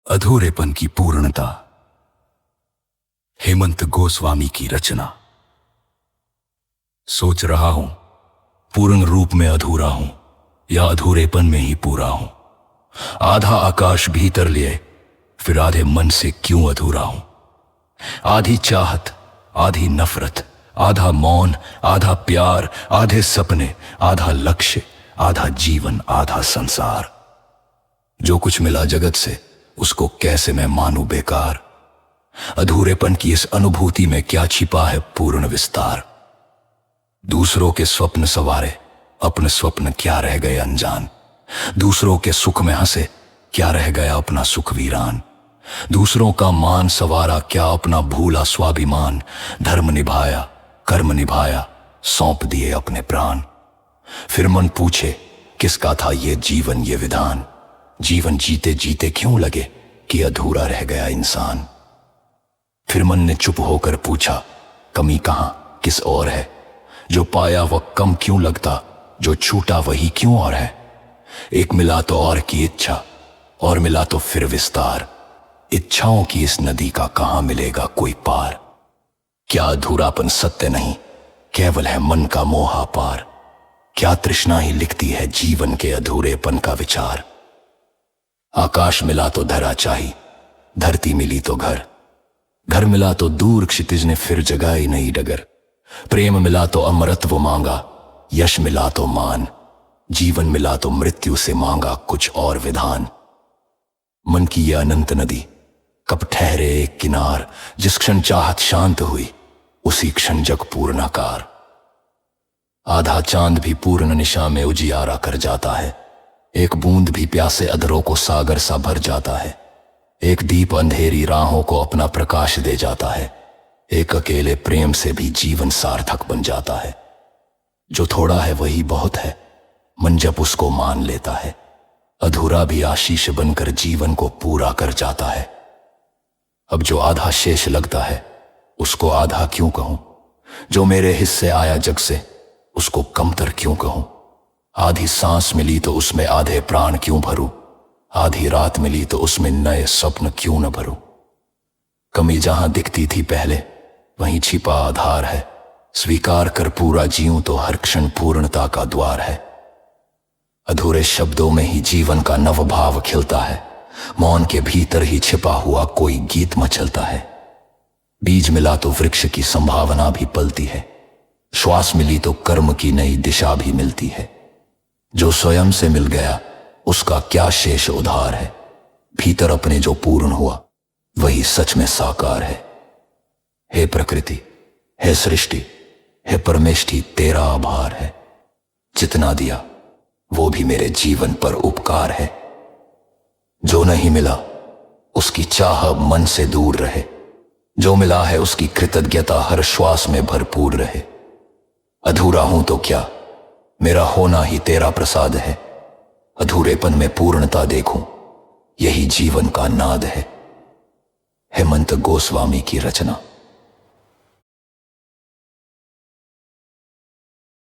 अधूरेपन की पूर्णता। हेमंत गोस्वामी की रचना। सोच रहा हूं पूर्ण रूप में अधूरा हूं या अधूरेपन में ही पूरा हूं। आधा आकाश भीतर लिए फिर आधे मन से क्यों अधूरा हूं। आधी चाहत, आधी नफरत, आधा मौन, आधा प्यार, आधे सपने, आधा लक्ष्य, आधा जीवन, आधा संसार। जो कुछ मिला जगत से उसको कैसे मैं मानूं बेकार। अधूरेपन की इस अनुभूति में क्या छिपा है पूर्ण विस्तार। दूसरों के स्वप्न सवारे अपने स्वप्न क्या रह गए अनजान। दूसरों के सुख में हंसे क्या रह गया अपना सुख वीरान। दूसरों का मान सवारा क्या अपना भूला स्वाभिमान। धर्म निभाया, कर्म निभाया, सौंप दिए अपने प्राण। फिर मन पूछे किसका था ये जीवन, ये विधान। जीवन जीते जीते क्यों लगे कि अधूरा रह गया इंसान। फिर मन ने चुप होकर पूछा कमी कहां, किस और है। जो पाया वह कम क्यों लगता, जो छूटा वही क्यों और है। एक मिला तो और की इच्छा, और मिला तो फिर विस्तार। इच्छाओं की इस नदी का कहां मिलेगा कोई पार। क्या अधूरापन सत्य नहीं, केवल है मन का मोहा पार। क्या तृष्णा ही लिखती है जीवन के अधूरेपन का विचार। आकाश मिला तो धरा चाही, धरती मिली तो घर। घर मिला तो दूर क्षितिज ने फिर जगाई नई डगर। प्रेम मिला तो अमरत्व मांगा, यश मिला तो मान। जीवन मिला तो मृत्यु से मांगा कुछ और विधान। मन की यह अनंत नदी कब ठहरे एक किनार। जिस क्षण चाहत शांत हुई उसी क्षण जग पूर्णाकार। आधा चांद भी पूर्ण निशा में उजियारा कर जाता है। एक बूंद भी प्यासे अधरों को सागर सा भर जाता है। एक दीप अंधेरी राहों को अपना प्रकाश दे जाता है। एक अकेले प्रेम से भी जीवन सार्थक बन जाता है। जो थोड़ा है वही बहुत है, मन जब उसको मान लेता है। अधूरा भी आशीष बनकर जीवन को पूरा कर जाता है। अब जो आधा शेष लगता है उसको आधा क्यों कहूं। जो मेरे हिस्से आया जग से उसको कमतर क्यों कहूं। आधी सांस मिली तो उसमें आधे प्राण क्यों भरूं। आधी रात मिली तो उसमें नए स्वप्न क्यों न भरूं। कमी जहां दिखती थी पहले वहीं छिपा आधार है। स्वीकार कर पूरा जीऊं तो हर क्षण पूर्णता का द्वार है। अधूरे शब्दों में ही जीवन का नव भाव खिलता है। मौन के भीतर ही छिपा हुआ कोई गीत मचलता है। बीज मिला तो वृक्ष की संभावना भी पलती है। श्वास मिली तो कर्म की नई दिशा भी मिलती है। जो स्वयं से मिल गया उसका क्या शेष उधार है। भीतर अपने जो पूर्ण हुआ वही सच में साकार है। हे प्रकृति, हे सृष्टि, हे परमेष्टि, तेरा आभार है। जितना दिया वो भी मेरे जीवन पर उपकार है। जो नहीं मिला उसकी चाह मन से दूर रहे। जो मिला है उसकी कृतज्ञता हर श्वास में भरपूर रहे। अधूरा हूं तो क्या, मेरा होना ही तेरा प्रसाद है। अधूरेपन में पूर्णता देखूं यही जीवन का नाद है। हेमंत गोस्वामी की रचना।